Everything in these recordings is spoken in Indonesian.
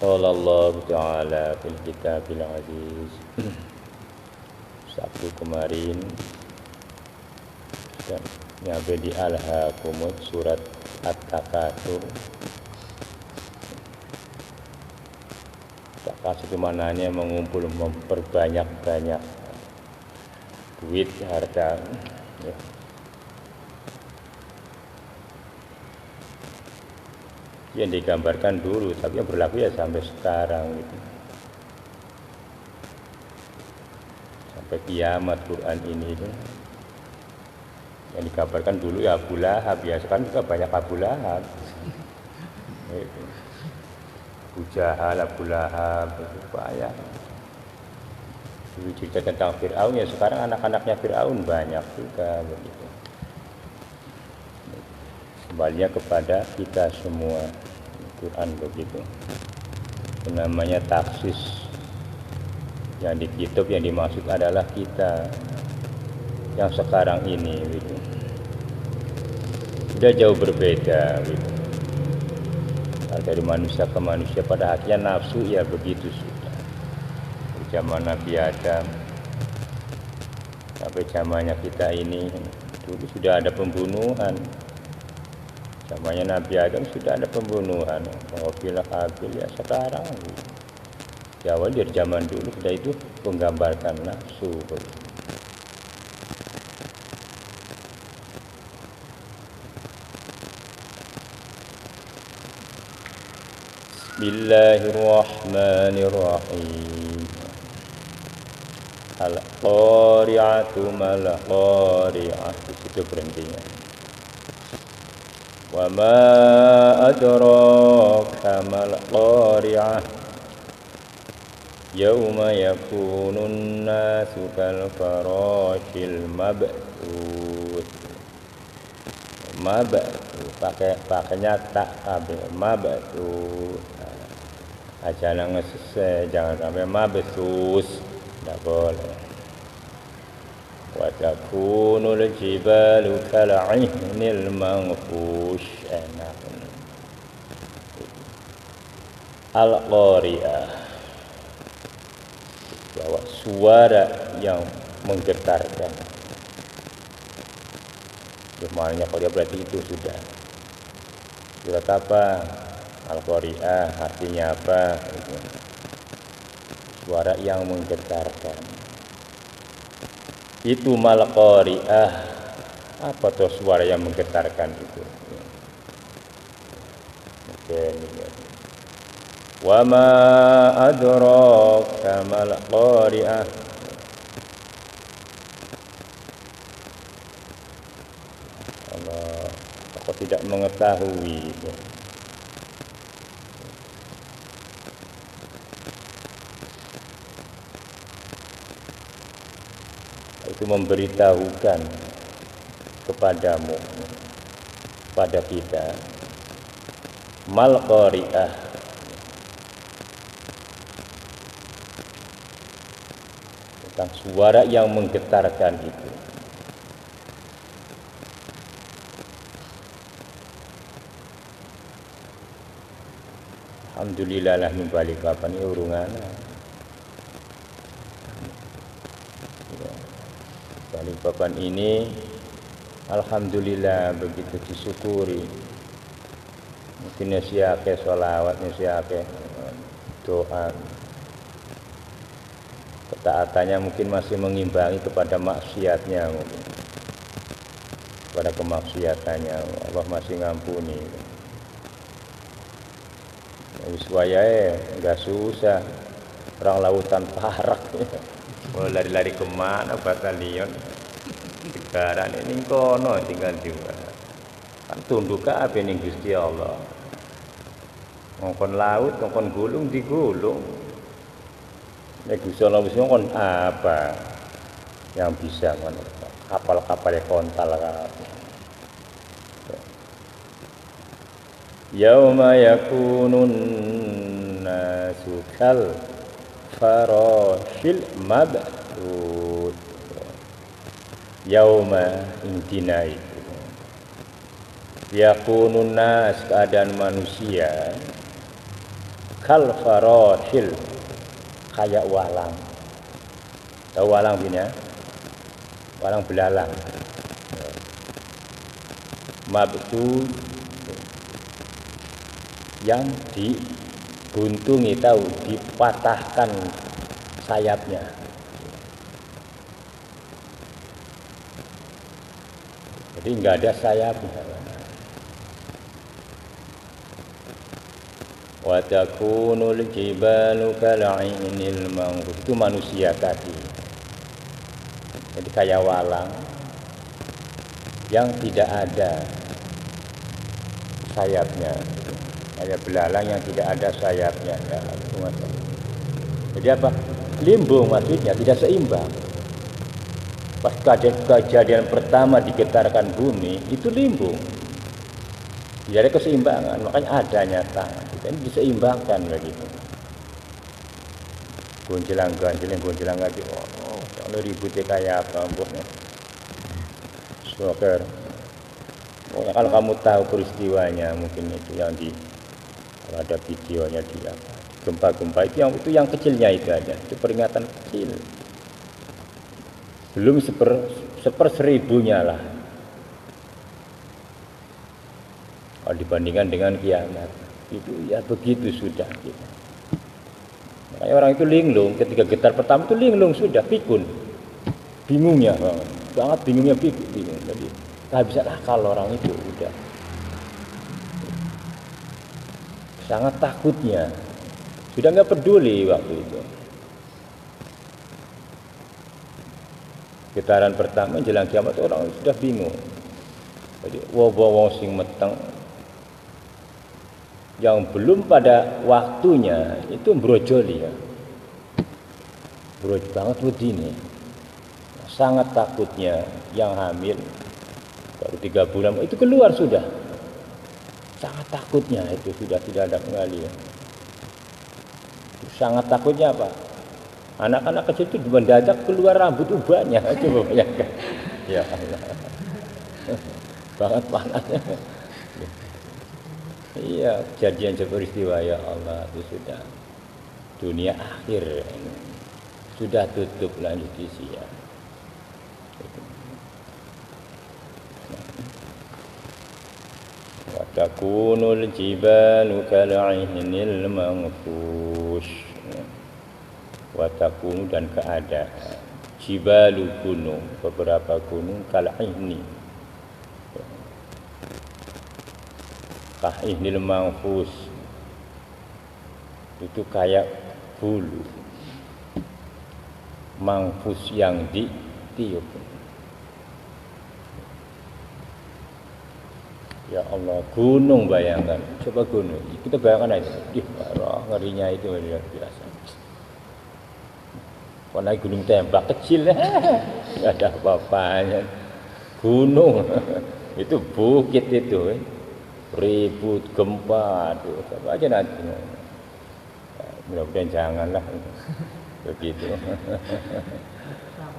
Qala Allah Ta'ala fil kitabil aziz. Sabtu kemarin nyampe di Alhaakumut surat At-Takatsur. Takatsur itu maknanya mengumpul, memperbanyak-banyak duit, harta ya. Yang digambarkan dulu, tapi yang berlaku ya sampai sekarang gitu. Sampai kiamat Quran ini itu. Yang digambarkan dulu ya Abu Lahab, ya sekarang juga banyak Abu Lahab. Abu Jahal, Abu Lahab, itu banyak. Dulu cerita tentang Fir'aun, ya sekarang anak-anaknya Fir'aun banyak juga begitu. Kembalinya kepada kita semua. Quran begitu. Itu namanya taksis. Yang di kitab yang dimaksud adalah kita yang sekarang ini gitu. Sudah jauh berbeda gitu. Dari manusia ke manusia pada akhirnya nafsu ya begitu sudah. Dari zaman Nabi Adam sampai zamannya kita ini dulu sudah ada pembunuhan. Zamannya Nabi Adam sudah ada pembunuhan. Qabil Habil ya sekarang. Di awal dari zaman dulu sudah itu menggambarkan nafsu. Bismillahirrahmanirrahim. Al-Qari'atu mal-Qari'ah. Di situ berhentinya. Wa ma adraka mal-Qari'ah. Yauma yakunun nasu kal farashil mab'thus. Pakainya tak kabeh mab'thus. Jangan ngeses, jangan sampai mab'thus. Tidak boleh. Wa takunul jibalu kal'ihnil manfush. Enak. Al-Qari'ah, bahwa suara yang menggetarkan. Maknanya Qari'ah berarti itu sudah. Surat apa? Al-Qari'ah artinya apa? Suara yang menggetarkan. Itu mal-Qari'ah. Apa tuh suara yang menggetarkan itu? Oke, ini. Wa ma adraka mal-Qari'ah. Aku tidak mengetahui. Itu memberitahukan kepadamu, pada kita, mal-Qari'ah, tentang suara yang menggetarkan itu. Alhamdulillah lah nimbali kapan ini urungannya. Balikpapan ini alhamdulillah begitu disyukuri. Mungkin siake sholawat, siake doa. Ketaatannya mungkin masih mengimbangi kepada maksiatnya, mungkin. Pada kemaksiatannya Allah masih ngampuni. Wiswaya enggak susah. Orang lautan parak. Mau lari-lari kemana batalion? Sekarang ini kono tinggal juga. Kan tunduk apa ning Gusti Allah. Ngongkon laut, ngongkon gulung digulung. Nek Gusti Allah wis ngongkon apa yang bisa ngono. Kapal-kapal kontal kabeh. Yauma yakunun nasu kal farashil mab'thus. Yauma intina itu yakunun nas, keadaan manusia kal farashil, kayak walang. Tahu walang ini ya? Walang belalang. Mabtu yang dibuntungi, tahu, dipatahkan sayapnya. Jadi enggak ada sayapnya. Wa takunul jibalu kal'inil manfus, itu manusia tadi. Jadi kayak walang yang tidak ada sayapnya, kayak belalang yang tidak ada sayapnya. Ya, jadi apa? Limbung maksudnya, tidak seimbang. Pas kejadian pertama digetarkan bumi, itu limbung. Tidak ada keseimbangan, makanya adanya tangan. Ini diseimbangkan begitu. Gonjelang-ganjeling, gonjelang-ganjeling. Oh, kalau ributnya kayak apa, mboknya. Smoker. Oh, kalau kamu tahu peristiwanya, mungkin itu yang kalau ada videonya di gempa-gempa itu yang kecilnya itu aja. Itu peringatan kecil. Belum seperseribunya lah. Kalau dibandingkan dengan kiamat, itu ya begitu sudah gitu. Makanya orang itu linglung, ketika getar pertama itu linglung sudah, pikun, bingungnya banget bingungnya bingung. Jadi nggak bisa akal orang itu udah sangat takutnya, sudah nggak peduli waktu itu. Getaran pertama jelang kiamat orang sudah bingung. Jadi wong sing meteng yang belum pada waktunya itu brojoli ya. Broj banget begini. Sangat takutnya yang hamil baru 3 bulan itu keluar sudah. Sangat takutnya itu sudah tidak ada kembali ya. Sangat takutnya apa? Anak-anak kecil itu mendadak keluar rambut ubannya. Coba bayangkan. Ya Allah. Banget panasnya. Iya, kejadian peristiwa ya Allah itu sudah dunia akhir ini. Sudah tutup lanjut isi ya. Wa takunul jibalu kal'inil manfush. Wa takunu dan keadaan jibalu gunung, beberapa gunung kal'ini. Ka'ihnil manfus itu kayak bulu manfus yang ditiup. Ya Allah, gunung bayangkan, coba gunung, kita bayangkan aja, ngerinya itu luar biasa. Kalau naik gunung tembak kecil, nggak ada apa-apanya. Gunung itu bukit itu. Ribut, gempa, aduh, apa aja nanti. Mudah-mudahan janganlah begitu.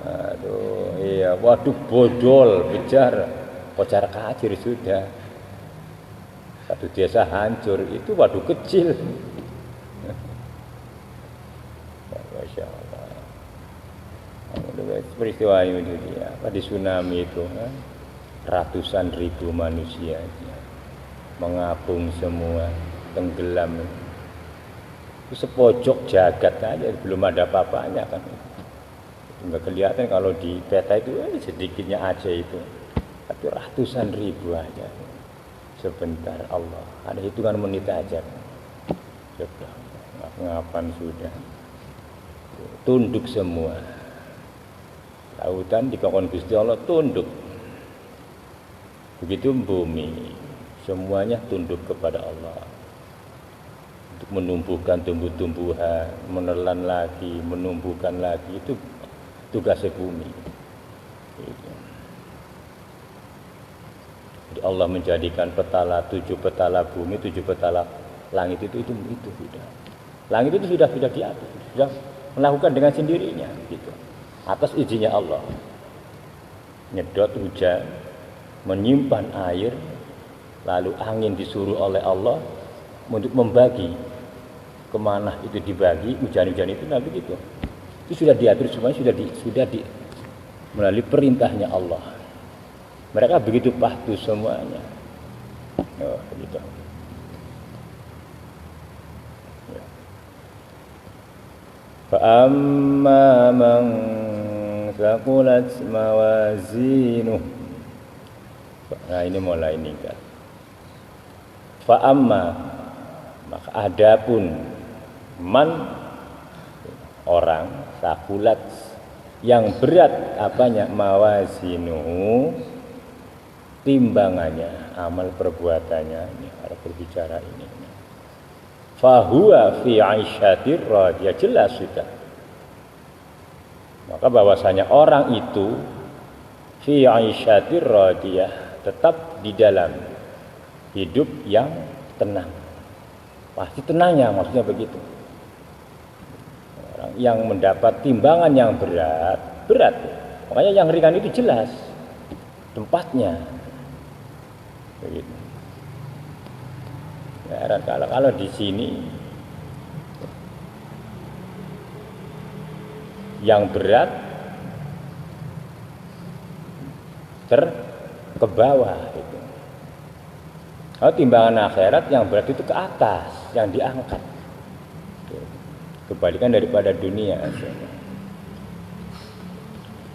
Aduh, iya, waduh bodol, bejar, kocar kacir sudah. Satu desa hancur, itu waduh kecil. Masya Allah. Peristiwa itu dia, di tsunami itu, ratusan ribu manusia. Mengapung semua, tenggelam. Itu sepojok jagat aja, belum ada apa-apanya kan. Nggak kelihatan kalau di peta itu sedikitnya aja itu. Tapi ratusan ribu aja. Sebentar Allah, ada hitungan menit aja. Sudah, ngapan sudah. Tunduk semua. Lautan dikongkon Gusti Allah tunduk. Begitu bumi. Semuanya tunduk kepada Allah untuk menumbuhkan tumbuh-tumbuhan, menelan lagi, menumbuhkan lagi, itu tugasnya bumi. Jadi Allah menjadikan petala 7 petala bumi, 7 petala langit itu sudah. Langit itu sudah diatur, sudah melakukan dengan sendirinya, gitu. Atas izinnya Allah, nyedot hujan, menyimpan air. Lalu angin disuruh oleh Allah untuk membagi kemana itu dibagi, hujan-hujan itu nah begitu. Itu sudah diatur semuanya, sudah di melalui perintahnya Allah. Mereka begitu patuh semuanya. Oh, gitu. Fa amma man thaqulat mawazinuh. Nah ini mulai ningkat. Fa amma, maka adapun man orang thaqulat yang berat apanya, mawazinu timbangannya, amal perbuatannya, ini harus berbicara ini. Fahuwa fi 'aisyatir radiyah, jelas sudah. Maka bahwasanya orang itu fi 'aisyatir radiyah, tetap di dalam hidup yang tenang. Pasti tenangnya, maksudnya begitu. Orang yang mendapat timbangan yang berat. Makanya yang ringan itu jelas tempatnya. Begitu. Ya, kalau di sini yang berat ke bawah itu. Kalau timbangan akhirat yang berat itu ke atas, yang diangkat. Kebalikan daripada dunia.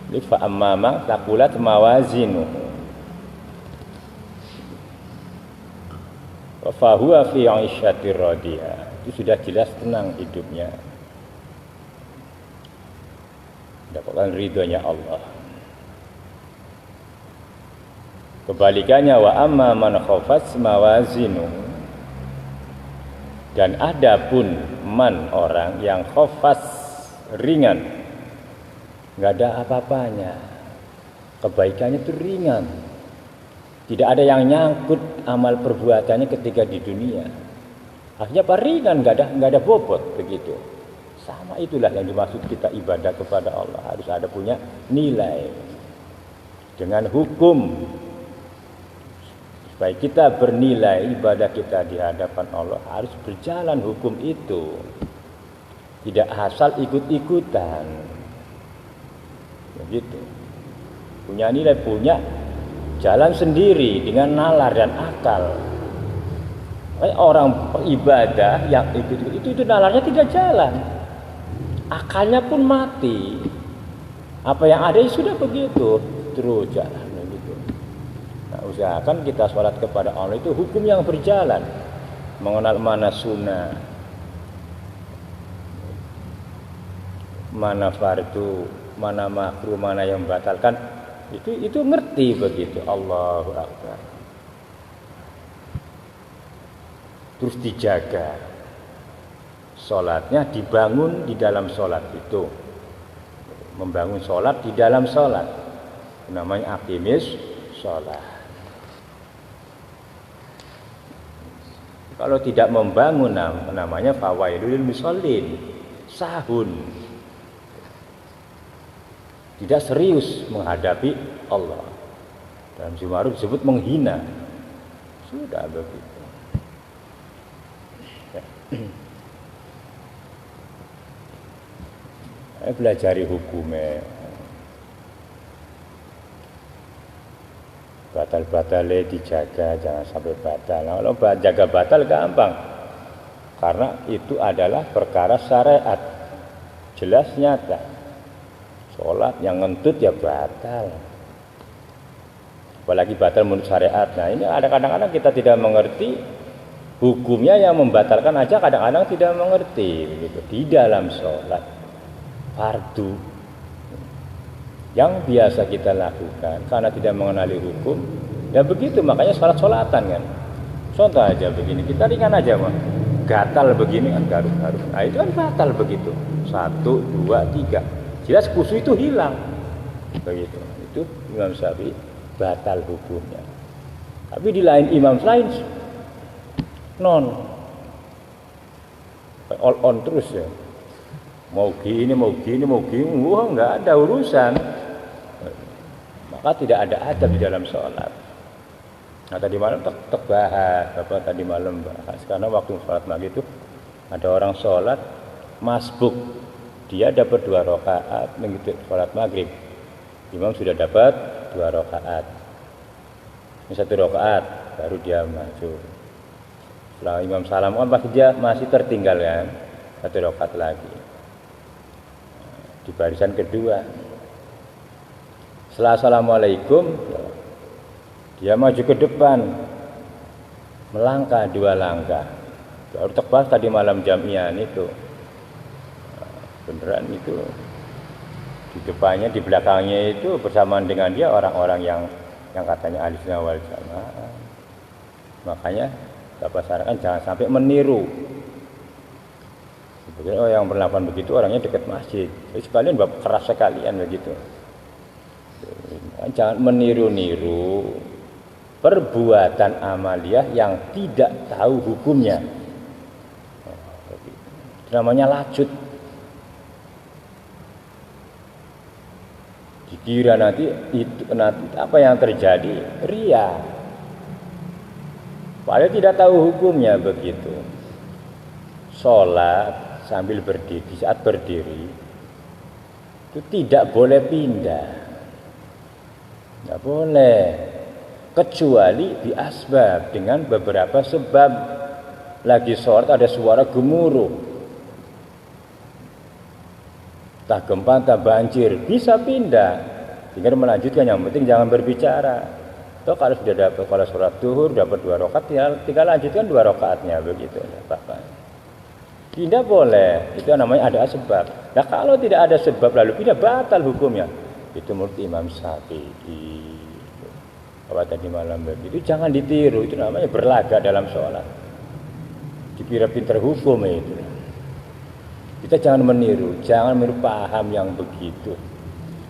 Ini fa amma taqulat mawazinuhu. Fa huwa fi 'aisyatir radiyah. Itu sudah jelas tenang hidupnya. Dapatkan ridhonya Allah. Kebalikannya wa amma man khafat mawazinu. Dan adapun man orang yang khafat ringan, enggak ada apa-apanya. Kebaikannya itu ringan. Tidak ada yang nyangkut amal perbuatannya ketika di dunia. Akhirnya apa, ringan, enggak ada bobot begitu. Sama itulah yang dimaksud kita ibadah kepada Allah, harus ada punya nilai. Dengan hukum supaya kita bernilai ibadah kita di hadapan Allah, harus berjalan hukum itu. Tidak asal ikut-ikutan. Begitu. Punya nilai, punya jalan sendiri dengan nalar dan akal. Orang ibadah yang itu nalarnya tidak jalan, akalnya pun mati. Apa yang ada sudah begitu, terus jalan begitu. Nah, usahakan kita sholat kepada Allah itu hukum yang berjalan, mengenal mana sunnah, mana fardu, mana makruh, mana yang membatalkan. Itu ngerti begitu. Allahu Akbar. Terus dijaga sholatnya, dibangun di dalam sholat itu, membangun sholat di dalam sholat, namanya aqimis sholat. Kalau tidak membangun namanya fawailul lil musallin, sahun, tidak serius menghadapi Allah. Dalam Jumaruf disebut menghina. Sudah begitu. Ya. Belajari hukumnya. Batal-batalnya dijaga, jangan sampai batal. Nah, kalau jaga batal gampang. Karena itu adalah perkara syariat. Jelas nyata. Sholat yang ngentut ya batal. Apalagi batal menurut syariat. Nah ini ada kadang-kadang kita tidak mengerti hukumnya, yang membatalkan aja kadang-kadang tidak mengerti gitu. Di dalam sholat fardu yang biasa kita lakukan karena tidak mengenali hukum, ya begitu, makanya sholat-sholatan kan. Contoh aja begini, kita ringan aja mah, gatal begini kan, garuk-garuk. Nah itu kan batal begitu. 1, 2, 3. Jelas khusyuk itu hilang. Begitu. Itu Imam Syafi'i batal hukumnya. Tapi di lain imam lain non. All on terus ya. Mau gini, wah enggak ada urusan. Maka tidak ada adab di dalam sholat. Nah tadi malam tak bahas, tadi malam bahas. Karena waktu sholat maghrib itu Ada orang sholat masbuk, dia dapat 2 rakaat mengikuti sholat maghrib. Imam sudah dapat 2 rakaat. Ini 1 rakaat baru dia maju. Setelah imam salam kan pasti dia masih tertinggal kan, 1 rakaat lagi. Di barisan kedua. Setelah assalamualaikum, dia maju ke depan, melangkah 2 langkah. Baru terbahas tadi malam jamiah itu. Beneran itu. Di depannya, di belakangnya itu bersamaan dengan dia orang-orang yang katanya ahli sunnah wal jamaah. Makanya Bapak sarankan jangan sampai meniru. Sebetulnya yang berlakukan begitu orangnya dekat masjid. Jadi sekalian Bapak keras sekalian begitu. Jangan meniru-niru perbuatan amaliyah yang tidak tahu hukumnya. Itu namanya lacut. Dikira nanti apa yang terjadi? Ria. Padahal tidak tahu hukumnya begitu. Sholat sambil berdiri, saat berdiri itu tidak boleh pindah. Tidak boleh. Kecuali di asbab dengan beberapa sebab. Lagi sholat ada suara gemuruh, tak gempa, tak banjir, bisa pindah. Tinggal melanjutkan, yang penting jangan berbicara. Toh kalau sudah dapat, kalau sholat zuhur dapat 2 rakaat, tinggal lanjutkan 2 rakaatnya begitu. Tidak boleh, itu namanya ada sebab. Nah kalau tidak ada sebab lalu pindah, batal hukumnya. Itu menurut Imam Syafi'i. Apa tadi malam begitu, jangan ditiru, itu namanya berlaga dalam sholat. Dikira pintar hukum itu. Kita jangan meniru, jangan meniru paham yang begitu.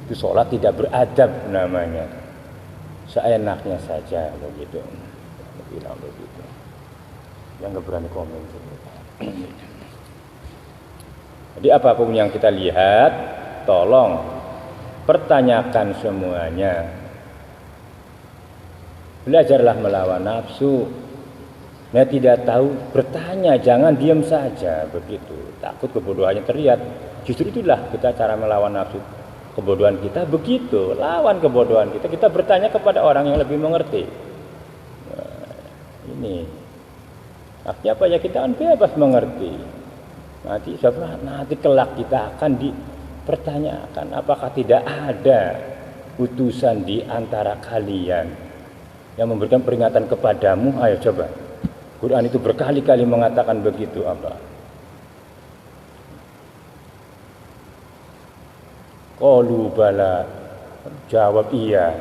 Itu sholat tidak beradab namanya. Seenaknya saja begitu. Bilang begitu. Yang nggak berani komen. Jadi apapun yang kita lihat, tolong pertanyakan semuanya. Belajarlah melawan nafsu. Nah tidak tahu, bertanya, jangan diam saja begitu. Takut kebodohannya terlihat. Justru itulah kita cara melawan nafsu. Kebodohan kita begitu, lawan kebodohan kita. Kita bertanya kepada orang yang lebih mengerti. Nah, ini artinya apa ya, kita kan bebas mengerti. Nanti kelak kita akan dipertanyakan, apakah tidak ada utusan di antara kalian yang memberikan peringatan kepadamu? Ayo coba. Quran itu berkali-kali mengatakan begitu apa? Qalu bala, jawab iya.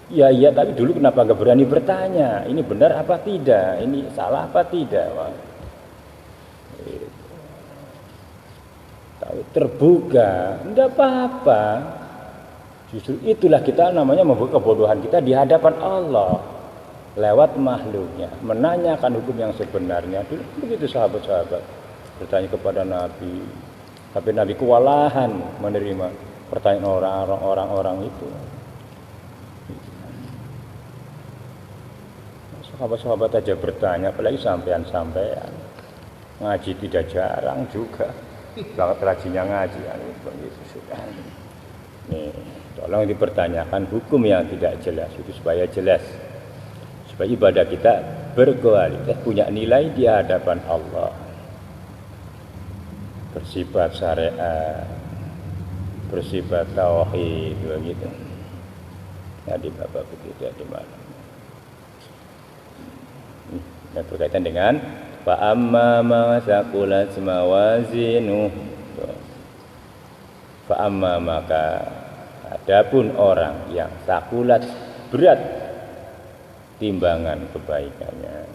Iya, tapi dulu kenapa enggak berani bertanya? Ini benar apa tidak? Ini salah apa tidak? Tapi terbuka, enggak apa-apa. Justru itulah kita namanya membuka kebodohan kita di hadapan Allah lewat makhluknya, menanyakan hukum yang sebenarnya. Dulu begitu sahabat-sahabat bertanya kepada Nabi. Tapi Nabi kewalahan menerima pertanyaan orang-orang itu. Sahabat-sahabat aja bertanya, apalagi sampean-sampean. Ngaji tidak jarang juga. Banget rajinnya ngaji. Begitu sudah. Nih, tolong dipertanyakan hukum yang tidak jelas itu supaya jelas. Supaya ibadah kita berkualitas, punya nilai di hadapan Allah. Bersifat syariat, bersifat tauhid begitu. Jadi Bapak begitu di malam. Ini berkaitan dengan fa amma ma saqulat mawazinu. Fa amma maka adapun orang yang saqulat berat timbangan kebaikannya,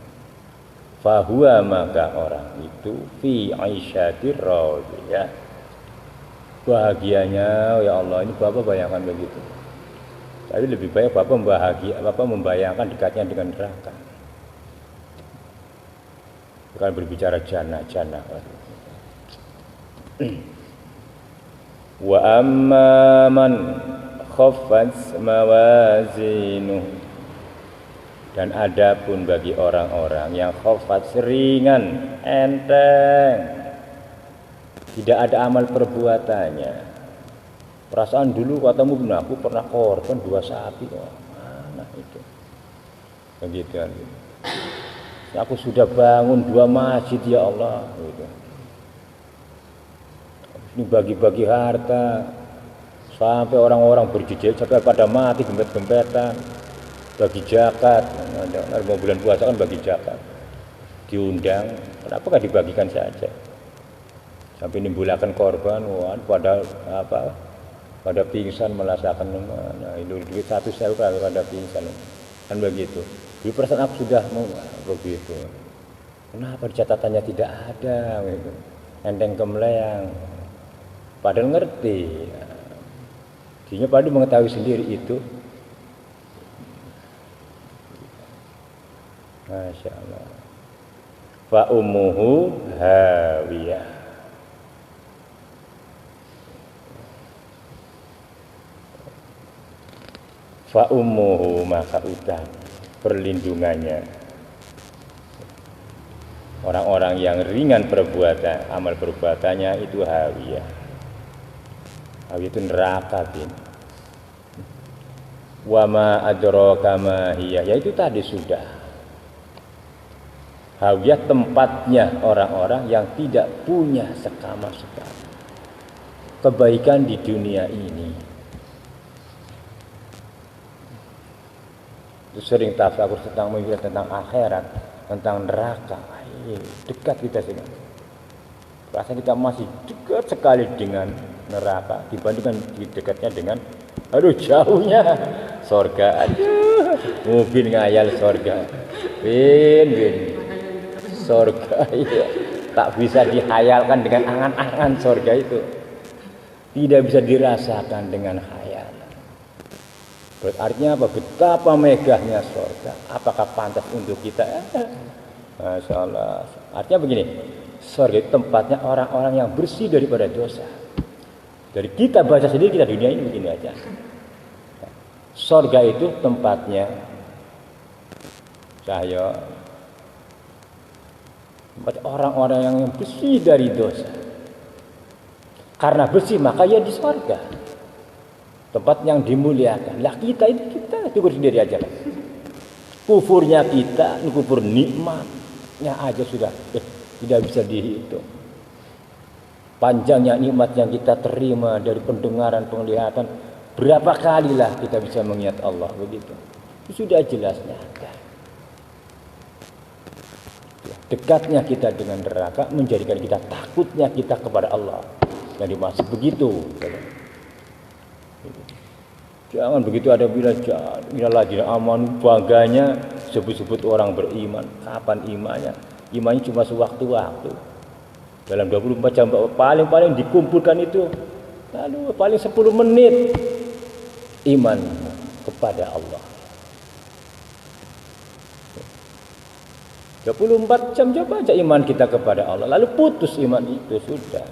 fahuwa maka orang itu fi aisyatir radiyah, bahagianya ya Allah. Ini Bapak bayangkan begitu. Tapi lebih baik Bapak membayangkan dekatnya dengan neraka. Bukan berbicara jannah. Wa amma man khaffat mawazinuh, Dan ada pun bagi orang-orang yang khafat ringan, enteng, tidak ada amal perbuatannya. Perasaan dulu katamu, aku pernah korban 2 sapi. Oh, mana itu? Begitu kan. Aku sudah bangun 2 masjid ya Allah. Gitu. Ini bagi-bagi harta sampai orang-orang berjejak sampai pada mati gempet-gempetan. Bagi zakat, mau bulan puasa kan bagi zakat, diundang, kenapa nggak dibagikan saja? Sampai nimbulakan korban, wah, pada pingsan merasakan, nah itu duit 1.000 pada pingsan, kan begitu. Di perasaan aku sudah mau begitu. Kenapa di catatannya tidak ada? Gitu. Enteng kemeleang, padahal ngerti, dia pada mengetahui sendiri itu. Masya Allah. Fa ummuhu hawiyah. Fa ummuhu, maka utang perlindungannya orang-orang yang ringan perbuatan, amal perbuatannya itu hawiyah. Hawiyah itu neraka, bin. Wa ma adraka ma hiya, yaitu tadi sudah. Hawiyah tempatnya orang-orang yang tidak punya sekama sekali kebaikan di dunia ini. Itu sering tafsir tentang akhirat, tentang neraka. Dekat kita sih. Rasa kita masih dekat sekali dengan neraka dibandingkan dekatnya dengan jauhnya surga. Aduh, mungkin ngayal surga. Bin. Surga itu tak bisa dihayalkan dengan angan-angan. Surga itu tidak bisa dirasakan dengan khayalan. Berarti apa? Betapa megahnya surga. Apakah pantas untuk kita? Masya Allah. Artinya begini, surga itu tempatnya orang-orang yang bersih daripada dosa. Dari kita baca sendiri, kita dunia ini begini aja. Surga itu tempatnya orang-orang yang bersih dari dosa. Karena bersih maka ya di surga, tempat yang dimuliakan. Lah kita cukup sendiri aja lah. Kufurnya kita, kufur nikmatnya aja sudah tidak bisa dihitung. Panjangnya nikmat yang kita terima dari pendengaran, penglihatan, berapa kalilah kita bisa mengingat Allah begitu. Itu sudah jelas nyata. Dekatnya kita dengan neraka menjadikan kita takutnya kita kepada Allah. Yang dimaksud begitu. Jangan begitu ada bilang lagi aman, bangganya sebut-sebut orang beriman. Kapan imannya? Imannya cuma sewaktu-waktu. Dalam 24 jam paling-paling dikumpulkan itu. Lalu paling 10 menit iman kepada Allah. 24 jam coba aja iman kita kepada Allah, lalu putus iman itu sudah.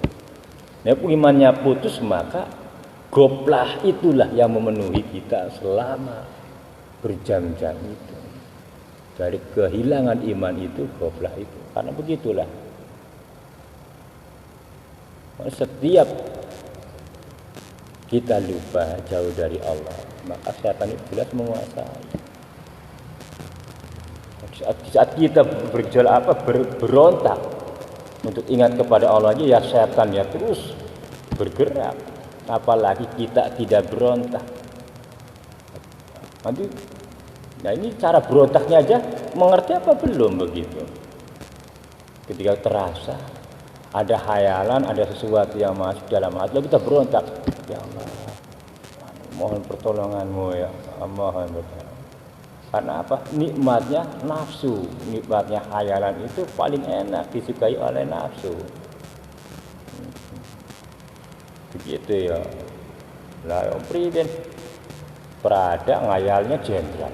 Nah, imannya putus maka goplah itulah yang memenuhi kita selama berjam-jam itu. Dari kehilangan iman itu goplah itu. Karena begitulah. Setiap kita lupa jauh dari Allah, maka setan itu jelas menguasai. Saat kita berontak untuk ingat kepada Allah aja, ya setan ya terus bergerak. Apalagi kita tidak berontak. Nanti, nah ini cara berontaknya aja mengerti apa belum begitu. Ketika terasa ada khayalan, ada sesuatu yang masuk dalam hati, lalu kita berontak. Ya Allah, mohon pertolonganmu ya, mohon pertolongan. Karena apa? Nikmatnya nafsu, nikmatnya khayalan itu paling enak disukai oleh nafsu. Begitu ya. Lah yang priden Prada ngayalnya jenderal.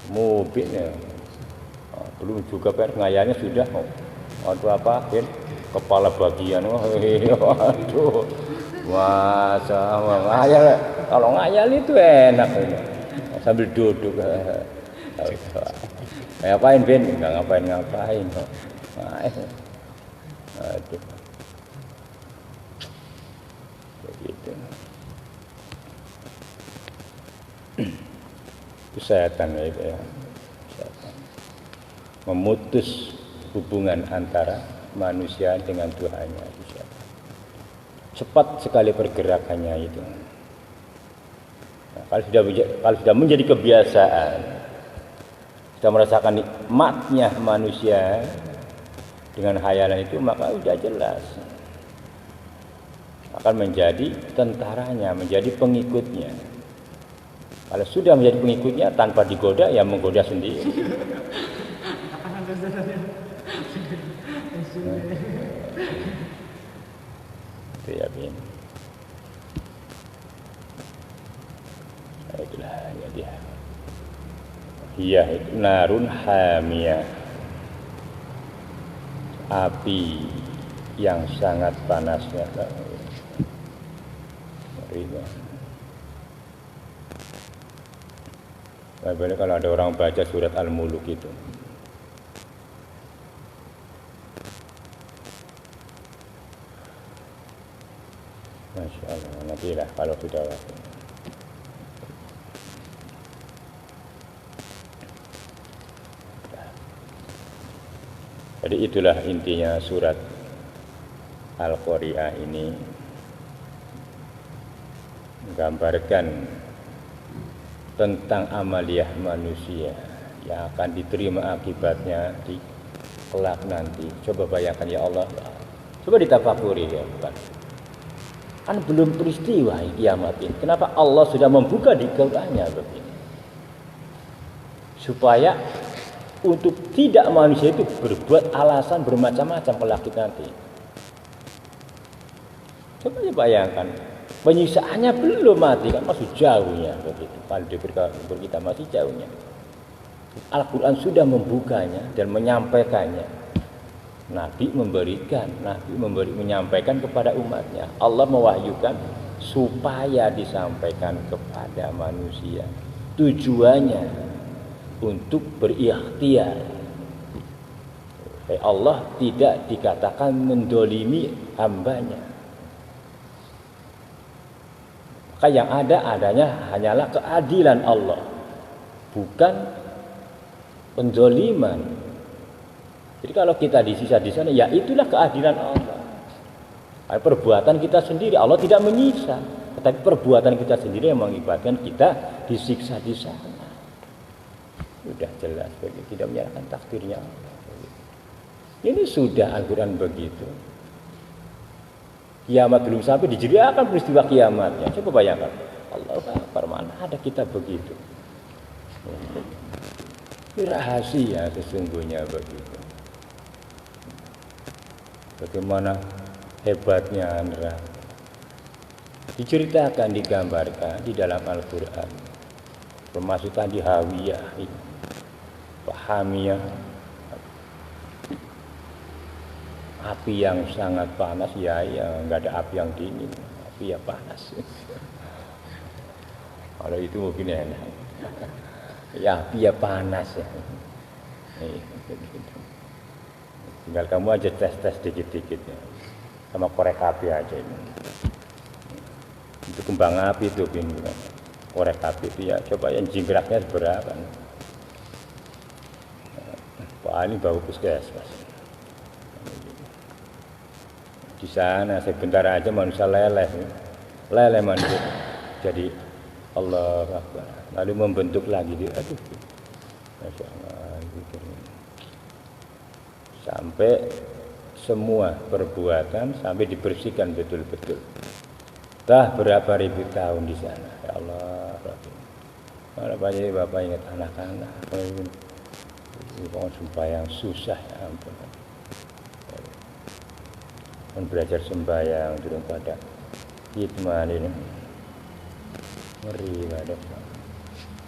Mobilnya belum juga ngayalnya sudah kepala bagian. Waduh. Masa ngayal, kalau ngayal itu enak. Sambil duduk Ngapain Ben? Enggak ngapain kok. Aduh. Begitu. Itu setan itu ya. Setan. Memutus hubungan antara manusia dengan Tuhannya itu setan. Cepat sekali pergerakannya itu. Nah, kalau sudah menjadi kebiasaan, kita merasakan nikmatnya manusia dengan khayalan itu, maka sudah jelas akan menjadi tentaranya, menjadi pengikutnya. Kalau sudah menjadi pengikutnya tanpa digoda, ya menggoda sendiri. Itu ya Bin. Itulah ya dia. Iya itu narun hamiyah, api yang sangat panasnya. Bagaimana kalau ada orang baca surat Al-Muluk itu, Masya Allah, nantilah kalau sudah waktu. Jadi itulah intinya surat Al-Qari'ah ini, menggambarkan tentang amaliyah manusia yang akan diterima akibatnya di kelak nanti. Coba bayangkan ya Allah, coba ditafakuri ya Bukan. Kan belum peristiwa kiamat ini. Kenapa Allah sudah membuka di Qur'annya begini? Supaya untuk tidak manusia itu berbuat alasan bermacam-macam kelak nanti. Coba bayangkan, penyiksaannya belum mati kan masih jauhnya begitu. Kalau di kita masih jauhnya. Al-Quran sudah membukanya dan menyampaikannya. Nabi menyampaikan kepada umatnya. Allah mewahyukan supaya disampaikan kepada manusia. Tujuannya untuk berikhtiar. Allah tidak dikatakan mendolimi hambanya. Maka yang adanya hanyalah keadilan Allah, bukan pendoliman. Jadi kalau kita disisa di sana, ya itulah keadilan Allah. Perbuatan kita sendiri Allah tidak menyiksa, tetapi perbuatan kita sendiri yang mengakibatkan kita disiksa di sana. Sudah jelas begitu, tidak menyalahkan takdirnya Allah. Ini sudah Al-Quran begitu. Kiamat belum sampai dijadikan peristiwa kiamatnya. Coba bayangkan. Allahu Akbar, mana ada kita begitu. Ini rahasia sesungguhnya begitu. Bagaimana hebatnya neraka. Diceritakan, digambarkan di dalam Al-Quran. Pemasukan di Hawiyah, Hamiyah, api yang sangat panas, ya nggak ada api yang dingin, api yang panas. Kalau itu mungkin enak. Ya api yang panas ya. Tinggal kamu aja tes dikit-dikit ya. Sama korek api aja ini. Itu kembang api itu Bin. Korek api itu ya coba yang jingkraknya seberapa. Paling bau puskesmas. Di sana sebentar aja manusia leleh manusia. Jadi Allah Akbar. Lalu membentuk lagi dia. Aduh. Masya Allah. Sampai semua perbuatan sampai dibersihkan betul-betul. Dah berapa ribu tahun di sana. Ya Allah. Mana banyak bapak ingat anak-anak. Ini sembahyang susah ya ampun. Belajar sembahyang turun pada hitman ini ngeri ada